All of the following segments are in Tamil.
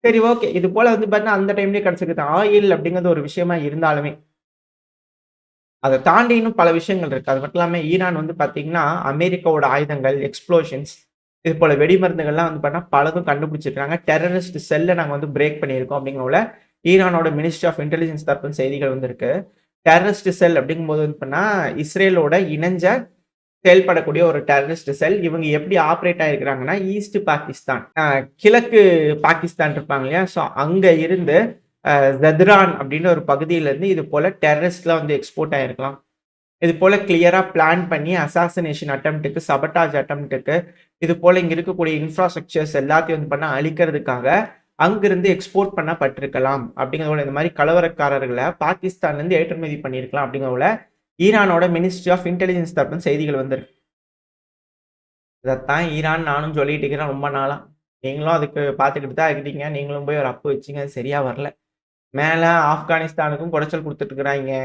சரி ஓகே. இது போல வந்து பார்த்தீங்கன்னா, அந்த டைம்லயே கிடைச்சிருக்குது. ஆயில் அப்படிங்கிறது ஒரு விஷயமா இருந்தாலுமே, அத தாண்டி இன்னும் பல விஷயங்கள் இருக்கு. அது மட்டும் இல்லாம ஈரான் வந்து பார்த்தீங்கன்னா, அமெரிக்காவோட ஆயுதங்கள், எக்ஸ்ப்ளோஷன்ஸ் இது போல வெடிமருந்துகள்லாம் வந்து பார்த்தீங்கன்னா, பலதும் கண்டுபிடிச்சிருக்காங்க. டெரரிஸ்ட் செல்ல நாங்க வந்து பிரேக் பண்ணியிருக்கோம் அப்படிங்கிறதுல, ஈரானோட மினிஸ்ட்ரி ஆஃப் இன்டெலிஜென்ஸ் தரப்பின் செய்திகள் வந்திருக்கு. டெரரிஸ்ட் செல் அப்படிங்கும்போது வந்து பார்த்தீங்கன்னா, இஸ்ரேலோட இணஞ்ச செயல்படக்கூடிய ஒரு டெரரிஸ்ட் செல். இவங்க எப்படி ஆப்பரேட் ஆயிருக்கிறாங்கன்னா, ஈஸ்ட் பாகிஸ்தான், கிழக்கு பாகிஸ்தான் இருப்பாங்க இல்லையா? ஸோ அங்க இருந்து ஜத்ரான் அப்படின்னு ஒரு பகுதியிலிருந்து இது போல டெரரிஸ்ட்லாம் வந்து எக்ஸ்போர்ட் ஆயிருக்கலாம். இது போல கிளியரா பிளான் பண்ணி அசாசினேஷன் அட்டெம்ப்ட்க்கு, சபட்டாஜ் அட்டெம்ப்ட்க்கு இது போல இங்க இருக்கக்கூடிய இன்ஃப்ராஸ்ட்ரக்சர்ஸ் எல்லாத்தையும் வந்து பண்ண அழிக்கிறதுக்காக அங்கிருந்து எக்ஸ்போர்ட் பண்ணப்பட்டிருக்கலாம். அப்படிங்கிறதோட இந்த மாதிரி கலவரக்காரர்களை பாகிஸ்தான்லேருந்து ஏற்றுமதி பண்ணியிருக்கலாம் அப்படிங்கிறதோட ஈரானோட மினிஸ்ட்ரி ஆஃப் இன்டெலிஜென்ஸ் தரப்பின் செய்திகள் வந்திருக்கு. இதத்தான் ஈரான் நானும் சொல்லிட்டு இருக்கிறேன் ரொம்ப நாளா. நீங்களும் அதுக்கு பார்த்துக்கிட்டு தான் இருக்கிறீங்க. நீங்களும் போய் ஒரு அப்பு வச்சீங்க. அது சரியா வரல. மேல ஆப்கானிஸ்தானுக்கும் குடைச்சல் குடுத்துட்டு இருக்கிறாய்ங்க.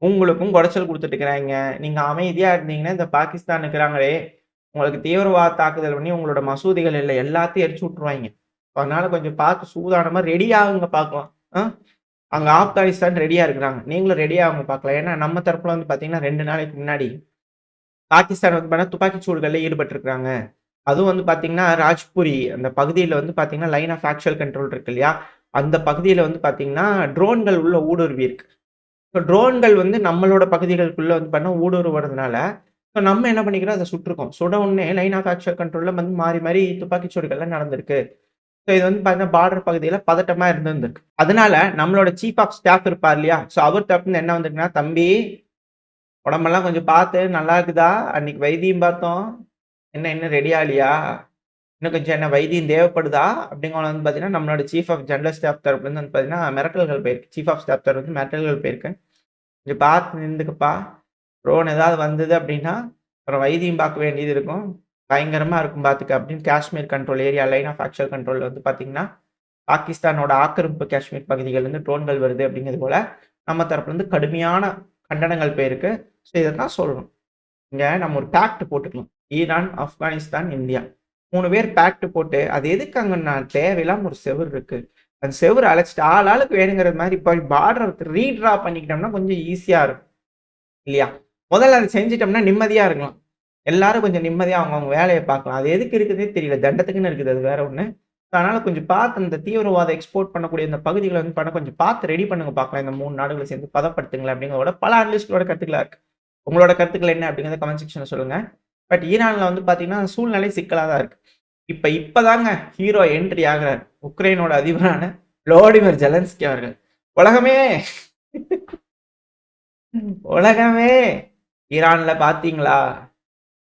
உங்களுக்கும் குடைச்சல் குடுத்துட்டு இருக்கிறாய்ங்க. நீங்க அமைதியா இருந்தீங்கன்னா, இந்த பாகிஸ்தான் இருக்கிறாங்களே, உங்களுக்கு தீவிரவாத தாக்குதல் பண்ணி உங்களோட மசூதிகள் இல்ல எல்லாத்தையும் எரிச்சு விட்டுருவாய்ங்க. அதனால கொஞ்சம் பார்த்து சூதானமா ரெடி ஆகுங்க பார்க்கலாம். அ அங்க ஆப்கானிஸ்தான் ரெடியா இருக்கிறாங்க. நீங்களும் ரெடி ஆகுங்க பார்க்கலாம். ஏன்னா நம்ம தரப்புல வந்து பார்த்தீங்கன்னா, 2 நாளைக்கு முன்னாடி பாகிஸ்தான் வந்து பார்த்தீங்கன்னா, துப்பாக்கிச் சூடுகள்ல ஈடுபட்டிருக்காங்க. அதுவும் வந்து பார்த்தீங்கன்னா, ராஜ்புரி அந்த பகுதியில வந்து பார்த்தீங்கன்னா, லைன் ஆஃப் ஆக்சுவல் கண்ட்ரோல் இருக்கு இல்லையா? அந்த பகுதியில வந்து பார்த்தீங்கன்னா, ட்ரோன்கள் உள்ள ஊடுருவி இருக்கு. ஸோ ட்ரோன்கள் வந்து நம்மளோட பகுதிகளுக்குள்ள வந்து பார்த்தீங்கன்னா, ஊடுருவுறதுனால, ஸோ நம்ம என்ன பண்ணிக்கிறோம், அத சுட்டுருக்கோம். சுட உடனே லைன் ஆஃப் ஆக்சுவல் கண்ட்ரோல்ல வந்து மாறி, மாறி துப்பாக்கிச் சூடுகள்லாம் நடந்திருக்கு. ஸோ இது வந்து பார்த்தீங்கன்னா, பார்டர் பகுதியில பதட்டமா இருந்திருக்கு. அதனால நம்மளோட சீஃப் ஆஃப் ஸ்டாஃப் இருப்பார் இல்லையா? ஸோ அவர் தரப்புலருந்து என்ன வந்திருக்குன்னா, "தம்பி உடம்பெல்லாம் கொஞ்சம் பார்த்து நல்லா இருக்குதா? அன்னைக்கு வைத்தியம் பார்த்தோம். என்ன இன்னும் ரெடி ஆகலையா? இன்னும் கொஞ்சம் என்ன வைத்தியம் தேவைப்படுதா?" அப்படிங்கிறவங்க வந்து பார்த்தீங்கன்னா, நம்மளோட சீஃப் ஆஃப் ஜெனரல் ஸ்டாஃப் தரப்புலருந்து வந்து பார்த்தீங்கன்னா, மிரட்டல்கள் போயிருக்கு. சீஃப் ஆஃப் ஸ்டாஃப் தரப்புலருந்து மிரட்டல்கள் போயிருக்கு. "கொஞ்சம் பார்த்து இருந்துக்கப்பா. ட்ரோன் ஏதாவது வந்தது அப்படின்னா, அப்புறம் வைத்தியம் பார்க்க வேண்டியது இருக்கும். பயங்கரமா இருக்கும் பார்த்துக்க" அப்படின்னு Kashmir control area line of actual கண்ட்ரோல்ல வந்து பார்த்தீங்கன்னா, பாகிஸ்தானோட ஆக்கிரமிப்பு காஷ்மீர் பகுதிகள்லேருந்து ட்ரோன்கள் வருது அப்படிங்கிறது போல, நம்ம தரப்புலருந்து கடுமையான கண்டனங்கள் போயிருக்கு. ஸோ இதத்தான் சொல்லணும். இங்க நம்ம ஒரு பேக்ட் போட்டுக்கலாம். Iran, Afghanistan, India. 3 பேர் பேக்ட் போட்டு, அது எதுக்கு அங்கன்னா தேவையில்லாம ஒரு செவுரு இருக்கு. அந்த செவுர அழைச்சுட்டு ஆளுக்கு வேணுங்கிற மாரி போய் பார்டர ரீட்ரா பண்ணிக்கிட்டோம்னா கொஞ்சம் ஈஸியா இருக்கும். இல்லையா? முதல்ல அத செஞ்சுட்டோம்னா நிம்மதியா இருக்கலாம். எல்லாரும் கொஞ்சம் நிம்மதியா அவங்கவங்க வேலைய பார்க்கலாம். அது எதுக்கு இருக்குதுன்னே தெரியல. தண்டத்துக்குன்னு இருக்குது அது வேற ஒண்ணு. அதனால கொஞ்சம் பார்த்து அந்த தீவிரவாதம் எக்ஸ்போர்ட் பண்ணக்கூடிய இந்த பகுதிகள வந்து கொஞ்சம் பார்த்து ரெடி பண்ணுங்க பார்க்கலாம். இந்த 3 நாடுகளும் சேர்ந்து பதப்படுத்துங்களேன் அப்படிங்கிறதோட பல அனலிஸ்ட்டோட கருத்துக்களா இருக்கு. உங்களோட கருத்துக்கள் என்ன அப்படிங்கிறத கமெண்ட் செக்ஷன்ல சொல்லுங்க. பட் ஈரான்ல வந்து பார்த்தீங்கன்னா, சூழ்நிலை சிக்கலா தான் இருக்கு. இப்பதாங்க ஹீரோ என்ட்ரி ஆகுறாரு. உக்ரைனோட அதிபரான வோலோடிமிர் ஜெலன்ஸ்கி அவர்கள். உலகமே உலகமே ஈரான்ல பார்த்தீங்களா?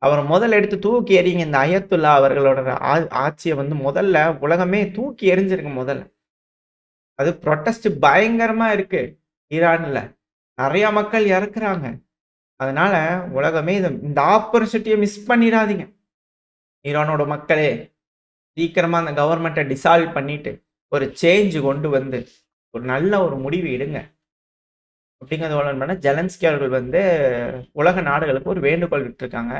அவர முதல்ல எடுத்து தூக்கி எறியுங்க. இந்த அயத்துல்லா அவர்களோட ஆட்சிய வந்து முதல்ல உலகமே தூக்கி எறிஞ்சிருங்க முதல்ல. அது புரொட்டஸ்ட் பயங்கரமா இருக்கு ஈரான்ல. நெறைய மக்கள் இறக்குறாங்க. அதனால உலகமே இந்த ஆப்பர்ச்சுனிட்டிய மிஸ் பண்ணிறாதீங்க. ஈரானோட மக்களே, சீக்கிரமா அந்த கவர்ன்மெண்ட்ட டிசால்வ் பண்ணிட்டு, ஒரு சேஞ்ச் கொண்டு வந்து, ஒரு நல்ல ஒரு முடிவு எடுங்க. அப்படிங்கிறத ஜெலன்ஸ்கி அவர்கள் வந்து உலக நாடுகளுக்கு ஒரு வேண்டுகோள் விட்டுருக்காங்க.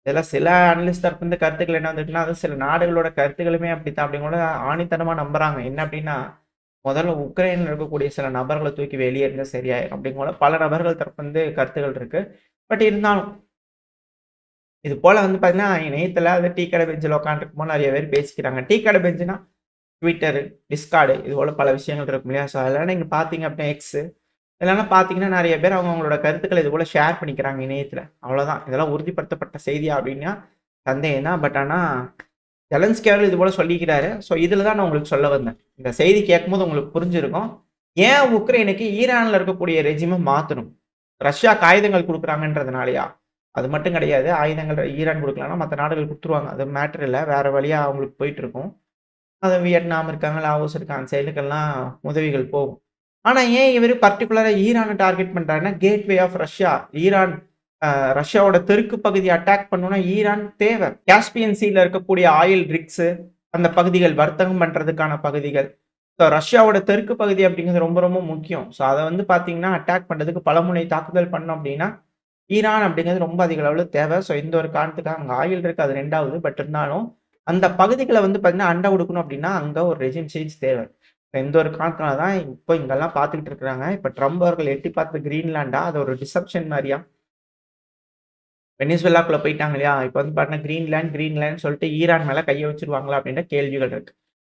இதெல்லாம் சில அனலிஸ்ட் தரப்பு இருந்து கருத்துக்கள் என்ன வந்திருக்குன்னா, அது சில நாடுகளோட கருத்துக்களுமே அப்படித்தான் அப்படிங்கூட ஆணித்தனமா நம்புறாங்க. என்ன அப்படின்னா, முதல்ல உக்ரைன்ல இருக்கக்கூடிய சில நபர்கள தூக்கி வெளிய எறிஞ்சா சரியாயிரும் அப்படிங்கூட பல நபர்கள் தரப்பு வந்து கருத்துக்கள் இருக்கு. பட் இருந்தாலும் இது போல வந்து பார்த்தீங்கன்னா, இணையத்தில அது டீ கடை பெஞ்சில உட்காந்துருக்கும்போது நெறைய பேர் பேசிக்கிறாங்க. டீ கடை பெஞ்சுனா, Twitter, Discord இது போல பல விஷயங்கள் இருக்கும் இல்லையா? ஸோ அதெல்லாம் நீங்க பார்த்தீங்க அப்படின்னா X இதெல்லாம் பார்த்தீங்கன்னா, நெறைய பேர் அவங்களோட கருத்துக்கள இது போல ஷேர் பண்ணிக்கிறாங்க இணையத்தில. அவ்வளோதான். இதெல்லாம் உறுதிப்படுத்தப்பட்ட செய்தியா அப்படின்னா, சந்தேகம் தான். பட் ஆனா, ஜெலன்ஸ்கி அவர்கள் இது போல சொல்லிக்கிறாரு. ஸோ இதில தான் நான் உங்களுக்கு சொல்ல வந்தேன். இந்த செய்தி கேட்கும்போது உங்களுக்கு புரிஞ்சிருக்கும். ஏன் உக்ரைனுக்கு ஈரான்ல இருக்கக்கூடிய ரெஜிம மாத்தணும்? ரஷ்யாக்கு ஆயுதங்கள் குடுக்குறாங்கன்றதுனாலயா? அது மட்டும் கிடையாது. ஆயுதங்கள் ஈரான் குடுக்கலன்னா, மத்த நாடுகள் குடுத்துருவாங்க. அது மேட்டர் இல்ல. வேற வழியா அவங்களுக்கு போயிட்டுருக்கும். அது வியட்நாம் இருக்காங்க, லாவோஸ் இருக்காங்க. அந்த சைடுக்கெல்லாம் உதவிகள் போகும். ஆனா, ஏன் இவரு பர்ட்டிகுலரா ஈரான டார்கெட் பண்றாருன்னா, கேட்வே ஆஃப் ரஷ்யா. ஈரான் ரஷ்யாவோட தெற்கு பகுதிய அட்டாக் பண்ணணும்னா ஈரான் தேவை. காஸ்பியன் சீல இருக்கக்கூடிய ஆயில் ரிக்ஸ் அந்த பகுதிகள் வர்த்தகம் பண்றதுக்கான பகுதிகள். ஸோ ரஷ்யாவோட தெற்கு பகுதி அப்படிங்கிறது ரொம்ப ரொம்ப முக்கியம். ஸோ அத வந்து பார்த்தீங்கன்னா, அட்டாக் பண்றதுக்கு பலமுனை தாக்குதல் பண்ணோம் அப்படின்னா, ஈரான் அப்படிங்கிறது ரொம்ப அதிக அளவுல தேவை. ஸோ இந்த ஒரு காரணத்துக்காக அங்க ஆயில் இருக்கு. அது 2வது. பட் இருந்தாலும் அந்த பகுதிகள வந்து பார்த்தீங்கன்னா, அண்ட குடுக்கணும் அப்படின்னா, அங்க ஒரு ரெஜிம் சேஞ்ச் தேவை. எந்த ஒரு காரணத்தினால தான் இப்போ இங்கெல்லாம் பார்த்துக்கிட்டு இருக்கிறாங்க. இப்ப ட்ரம்ப் அவர்கள் எட்டி பார்த்த கிரீன்லாண்டா, அது ஒரு டிசெப்ஷன் மாரியா? வெனிசுவேலாக்குள்ள போயிட்டாங்க இல்லையா? இப்ப வந்து பார்த்தீங்கன்னா, கிரீன்லாந்து சொல்லிட்டு ஈரான் மேல கைய வச்சுருவாங்களா? அப்படின்ற கேள்விகள் இருக்கு.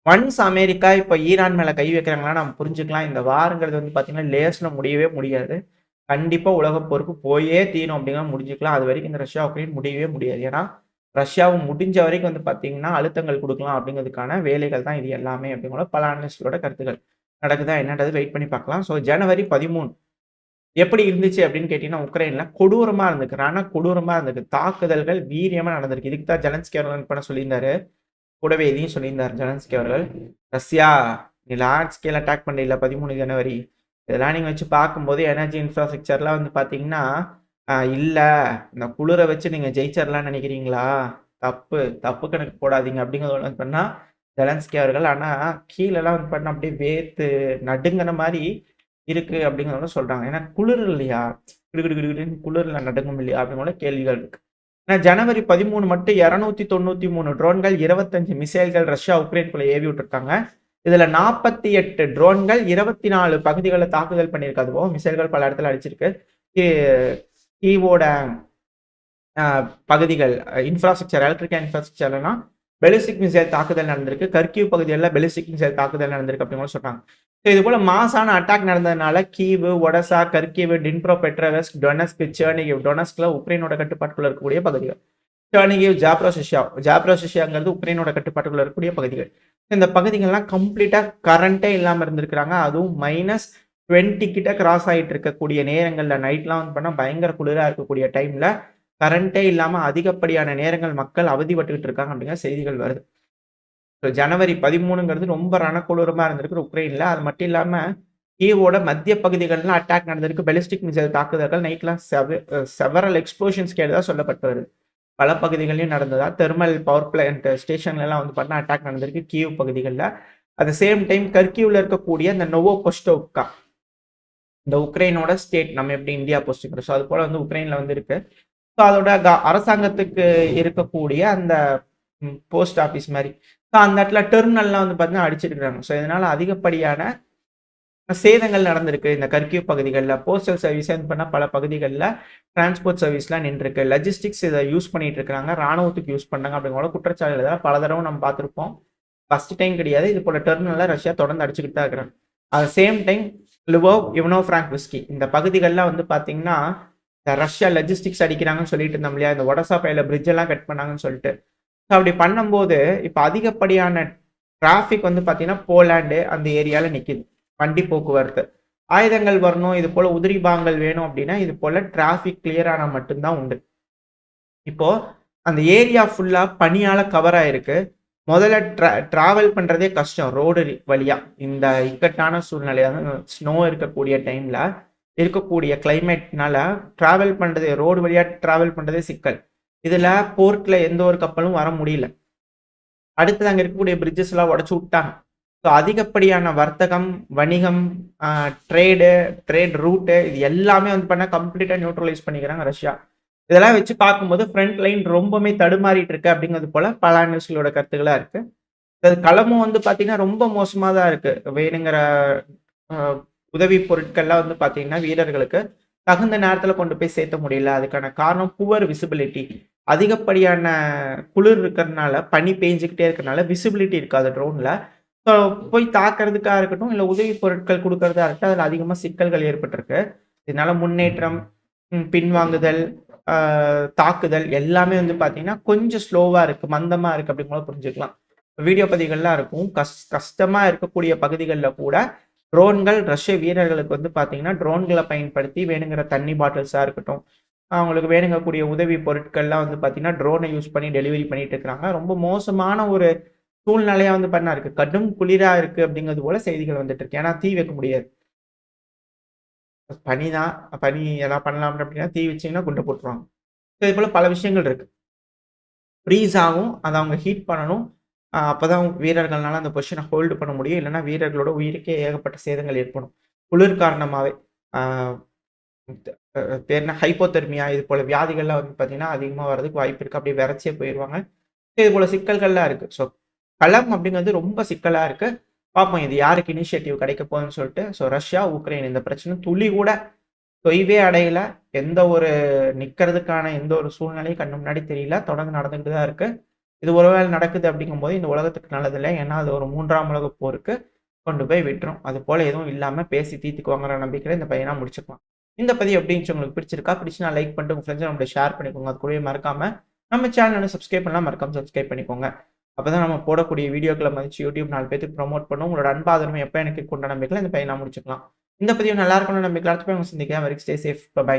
ஒன்ஸ் அமெரிக்கா இப்ப ஈரான் மேல கை வைக்கிறாங்கன்னா, நம்ம புரிஞ்சுக்கலாம். இந்த வார்ங்கிறது வந்து பார்த்தீங்கன்னா, லேஸ்ல முடியவே முடியாது. கண்டிப்பா உலகப் போருக்கு போயே தீரும் அப்படிங்கிறத முடிஞ்சுக்கலாம். அதுவரைக்கும் இந்த ரஷ்யா, உக்ரைன் முடியவே முடியாது. ஏன்னா, ரஷ்யாவும் முடிஞ்ச வரைக்கும் வந்து பார்த்தீங்கன்னா, அழுத்தங்கள் குடுக்கலாம் அப்படிங்கிறதுக்கான வேலைகள் தான் இது எல்லாமே அப்படிங்கிற பல அனலிஸ்ட்டோட கருத்துக்கள். நடக்குதா என்னன்றது வெயிட் பண்ணி பார்க்கலாம். ஸோ ஜனவரி 13 எப்படி இருந்துச்சு அப்படின்னு கேட்டீங்கன்னா, உக்ரைன்ல கொடூரமா இருந்திருக்கு. கொடூரமா இருந்திருக்கு. தாக்குதல்கள் வீரியமா நடந்திருக்கு. இதுக்கு தான் ஜெலன்ஸ்கி அவர்கள் என்ன பண்ண சொல்லியிருந்தாரு. கூடவே இதையும் சொல்லியிருந்தார் ஜெலன்ஸ்கி அவர்கள். ரஷ்யா நீ லார்ஜ் ஸ்கேல் அட்டாக் பண்ணல 13 ஜனவரி. இதெல்லாம் நீங்க வச்சு பார்க்கும்போது எனர்ஜி இன்ஃப்ராஸ்ட்ரக்சர்லாம் வந்து பார்த்தீங்கன்னா, இல்ல இந்த குளிர வச்சு நீங்க ஜெயிச்சிரலாம்னு நினைக்கிறீங்களா? தப்பு. தப்பு கணக்கு போடாதீங்க அப்படிங்கிறத வந்து பண்ணா ஜெலன்ஸ்கி அவர்கள். ஆனா கீழலாம் வந்து பண்ணா அப்படியே வேர்த்து நடுங்குன மாரி இருக்கு அப்படிங்கிறத சொல்றாங்க. ஏன்னா குளிர் இல்லையா? கிடுகிடுன்னு குளிர்ல நடுங்கும் இல்லையா? அப்படிங்கிற கேள்விகள் இருக்கு. ஏன்னா ஜனவரி 13 மட்டும் 293 ட்ரோன்கள், 25 மிசைல்கள் ரஷ்யா உக்ரைனுக்குள்ள ஏவி விட்டுருக்காங்க. இதுல 48 ட்ரோன்கள் 24 பகுதிகள தாக்குதல் பண்ணியிருக்கு. அதுவும் மிசைல்கள் பல இடத்துல அடிச்சிருக்கு. கீ கீவோட பகுதிகள் இன்ஃப்ராஸ்ட்ரக்சர் எலக்ட்ரிக்கல் இன்ஃப்ராஸ்ட்ரக்சர்லாம் பெலிஸ்டிக் மிசைல் தாக்குதல் நடந்திருக்கு. கர்கிவ் பகுதியில பெலிஸ்டிக் மிசைல் தாக்குதல் நடந்திருக்கு அப்படின்னு சொல்றாங்க. ஸோ இது போல மாசான அட்டாக் நடந்ததுனால கீவ், ஒடசா, கர்கிவ், டின்ப்ரோ பெட்ரோவெஸ்க், டொனஸ்க், செர்னிகிவ் டொனஸ்க்ல உக்ரைனோட கட்டுப்பாட்டுக்குள்ள இருக்கக்கூடிய பகுதிகள். செர்னிகிவ், ஜாப்ரோசிஷியாங்கிறது உக்ரைனோட கட்டுப்பாட்டுக்குள்ள இருக்கக்கூடிய பகுதிகள். இந்த பகுதிகள்லாம் கம்ப்ளீட்டா கரண்டே இல்லாம இருந்திருக்கிறாங்க. அதுவும் -20 கிட்ட கிராஸ் ஆயிட்டு இருக்கக்கூடிய நேரங்கள்ல நைட்லாம் வந்து பண்ணா பயங்கர குளிரா இருக்கக்கூடிய டைம்ல கரண்டே இல்லாம அதிகப்படியான நேரங்கள் மக்கள் அவதிப்பட்டுக்கிட்டு இருக்காங்க அப்படிங்கிற செய்திகள் வருது. ஜனவரி 13ங்கிறது ரொம்ப ரணக்கொடூரமா இருந்திருக்கு உக்ரைன்ல. அது மட்டும் இல்லாம கீவோட மத்திய பகுதிகள்ல அட்டாக் நடந்திருக்கு. பெலிஸ்டிக் மிசைல் தாக்குதல்கள் நைட்லாம் செவரல் எக்ஸ்ப்ளோஷன்ஸ் கேட்டதா சொல்லப்பட்டு வருது. பல பகுதிகள்லயும் நடந்ததா தெர்மல் பவர் பிளான்ட் ஸ்டேஷன்லலாம் வந்து பார்த்தீங்கன்னா அட்டாக் நடந்திருக்கு கீவ் பகுதிகள்ல. அட் த சேம் டைம் கர்கிவ்ல இருக்கக்கூடிய இந்த நோவோபொஸ்டோவ்கா இந்த உக்ரைனோட ஸ்டேட் நம்ம எப்படி இந்தியா போஸ்டிக்கிறோம். ஸோ அது போல வந்து உக்ரைன்ல வந்து இருக்கு. ஸோ அதோட அரசாங்கத்துக்கு இருக்கக்கூடிய அந்த போஸ்ட் ஆஃபீஸ் மாரி. ஸோ அந்த இடத்துல டெர்மினல்லாம் வந்து பார்த்தீங்கன்னா அடிச்சிருக்காங்க. ஸோ இதனால அதிகப்படியான சேதங்கள் நடந்திருக்கு இந்த கர்கிவ் பகுதிகள்ல. போஸ்டல் சர்வீஸ் வந்து பண்ணா பல பகுதிகள்ல டிரான்ஸ்போர்ட் சர்வீஸ்லாம் நின்றுருக்கு. லாஜிஸ்டிக்ஸ் இத யூஸ் பண்ணிட்டு இருக்காங்க. ராணுவத்துக்கு யூஸ் பண்றாங்க அப்படிங்கிற குற்றச்சாட்டுகள பல தடவ நம்ம பார்த்திருப்போம். ஃபர்ஸ்ட் டைம் கிடையாது. இது போல டெர்மினல்ல ரஷ்யா தொடர்ந்து அடிச்சுக்கிட்டு தான் இருக்கிறாங்க. அட் சேம் டைம் லிவோவ், இவனோ பிராங்க்விஸ்கி இந்த பகுதிகள்ல வந்து பார்த்தீங்கன்னா, இந்த ரஷ்யா லாஜிஸ்டிக்ஸ் அடிக்கிறாங்கன்னு சொல்லிட்டு இருந்தோம் இல்லையா? இந்த ஒடசா பைல பிரிட்ஜ் எல்லாம் கட் பண்ணாங்கன்னு சொல்லிட்டு. அப்படி பண்ணும்போது இப்ப அதிகப்படியான டிராபிக் வந்து பார்த்தீங்கன்னா, போலாந்து அந்த ஏரியால நிக்குது. வண்டி போக்குவரத்து. ஆயுதங்கள் வரணும், இது போல உதிரி பாகங்கள் வேணும் அப்படின்னா, இது போல டிராபிக் கிளியர் ஆனா மட்டும் தான் உண்டு. இப்போ அந்த ஏரியா ஃபுல்லா பனியால கவர் ஆயிருக்கு. முதல்ல டிராவல் பண்றதே கஷ்டம் ரோடு வழியா. இந்த இக்கட்டான சூழ்நிலை ஸ்னோ இருக்கக்கூடிய டைம்ல இருக்கக்கூடிய கிளைமேட்னால டிராவல் பண்றது ரோடு வழியா டிராவல் பண்றதே சிக்கல். இதுல போர்ட்ல எந்த ஒரு கப்பலும் வர முடியல. அடுத்தது அங்க இருக்கக்கூடிய பிரிட்ஜஸ் எல்லாம் உடைச்சு விட்டாங்க. ஸோ அதிகப்படியான வர்த்தகம், வணிகம், ட்ரேட் ரூட்டு இது எல்லாமே வந்து பண்ண கம்ப்ளீட்டா நியூட்ரலைஸ் பண்ணிக்கிறாங்க ரஷ்யா. இதெல்லாம் வச்சு பார்க்கும்போது ஃப்ரண்ட் லைன் ரொம்பவுமே தடுமாறிட்டு இருக்கு அப்படிங்கிறது போல பல அனலிஸ்ட்களோட கருத்துக்களா இருக்கு. அது களமும் வந்து பார்த்தீங்கன்னா, ரொம்ப மோசமா தான் இருக்கு. வேணுங்கிற அ உதவி பொருட்கள்லாம் வந்து பார்த்தீங்கன்னா, வீரர்களுக்கு தகுந்த நேரத்தில கொண்டு போய் சேர்த்த முடியல. அதுக்கான காரணம் புவர் விசிபிலிட்டி. அதிகப்படியான குளிர் இருக்கிறதுனால, பனி பெஞ்சுக்கிட்டே இருக்கிறனால விசிபிலிட்டி இருக்காது ட்ரோன்ல. ஸோ போய் தாக்குறதுக்கா இருக்கட்டும், இல்ல உதவி பொருட்கள் குடுக்கறதா இருக்கட்டும், அதில அதிகமா சிக்கல்கள் ஏற்பட்டிருக்கு. இதனால முன்னேற்றம், பின்வாங்குதல், ஆ தாக்குதல் எல்லாமே வந்து பார்த்தீங்கன்னா, கொஞ்சம் ஸ்லோவா இருக்கு, மந்தமா இருக்கு அப்படின்னு கூட புரிஞ்சுக்கலாம். வீடியோ பதிவுகள்லாம் இருக்கும். கஷ்டமா இருக்கக்கூடிய பகுதிகள்ல கூட ட்ரோன்கள் ரஷ்ய வீரர்களுக்கு வந்து பார்த்தீங்கன்னா, ட்ரோன்கள பயன்படுத்தி வேணுங்கிற தண்ணி பாட்டில்ஸா இருக்கட்டும், அவங்களுக்கு வேணுங்கக்கூடிய உதவி பொருட்கள்லாம் வந்து பார்த்தீங்கன்னா, ட்ரோன யூஸ் பண்ணி டெலிவரி பண்ணிட்டு இருக்கிறாங்க. ரொம்ப மோசமான ஒரு சூழ்நிலையா வந்து பண்ணா இருக்கு. கடும் குளிரா இருக்கு அப்படிங்கிறது போல செய்திகள் வந்துட்டு இருக்கு. ஏன்னா தீ வைக்க முடியாது. பனி தான். பனி எல்லாம் பண்ணலாம் அப்படின்னா தீ வச்சீங்கன்னா குண்ட போட்டுருவாங்க. இது போல பல விஷயங்கள் இருக்கு. ஃப்ரீஸ் ஆகும். அத அவங்க ஹீட் பண்ணணும். அப்பதான் வீரர்கள்னால அந்த பொசிஷன ஹோல்டு பண்ண முடியும். இல்லன்னா வீரர்களோட உயிருக்கே ஏகப்பட்ட சேதங்கள் ஏற்படும். குளிர் காரணமாவே. ஆ பேர் என்ன ஹைப்போதெர்மியா இது போல வியாதிகள்லாம் வந்து பார்த்தீங்கன்னா, அதிகமா வரதுக்கு வாய்ப்பு இருக்கு. அப்படியே விரைச்சே போயிருவாங்க. இது போல சிக்கல்கள்லாம் இருக்கு. ஸோ களம் அப்படிங்கிறது ரொம்ப சிக்கலா இருக்கு. பார்ப்போம் இது யாருக்கு இனிஷியேட்டிவ் கிடைக்க போகுதுன்னு சொல்லிட்டு. ஸோ ரஷ்யா, உக்ரைன் இந்த பிரச்சனை துளி கூட தொய்வே அடையல. எந்த ஒரு நிக்கிறதுக்கான எந்த ஒரு சூழ்நிலையும் கண்ணு முன்னாடி தெரியல. தொடர்ந்து நடந்துகிட்டு தான் இருக்கு. இது ஒருவேளை நடக்குது அப்படிங்கும்போது இந்த உலகத்துக்கு நல்லதில்ல. ஏன்னா அது ஒரு 3ஆம் உலகப் போருக்கு கொண்டு போய் விட்டுரும். அது போல எதுவும் இல்லாம பேசி தீர்த்துக்குவாங்கற நம்பிக்கையில இந்த பையனா முடிச்சுக்கலாம். இந்த பதிவு எப்படி இருந்துச்சு உங்களுக்கு பிடிச்சிருக்கா? பிடிச்சுனா லைக் பண்ணிட்டு உங்க ஃப்ரெண்ட்ஸ் நம்மள ஷேர் பண்ணிக்கோங்க. அது கூடவே மறக்காம நம்ம சேனல சப்ஸ்கிரைப் பண்ணலாம் மறக்காம சப்ஸ்கிரைப் பண்ணிக்கோங்க. அப்பதான் நம்ம போடக்கூடிய வீடியோக்கள மதிச்சு YouTube 4 பேத்துக்கு ப்ரமோட் பண்ணும். உங்களோட அன்பு ஆதரவு எப்ப எனக்கு கொண்ட நம்பிக்கையில இந்த பையனா முடிச்சுக்கலாம். இந்த பதிவு நல்லா இருக்கும்னு நம்பிக்கையில அடுத்த பதிவுல சந்திக்கலாம். Very stay safe. பை.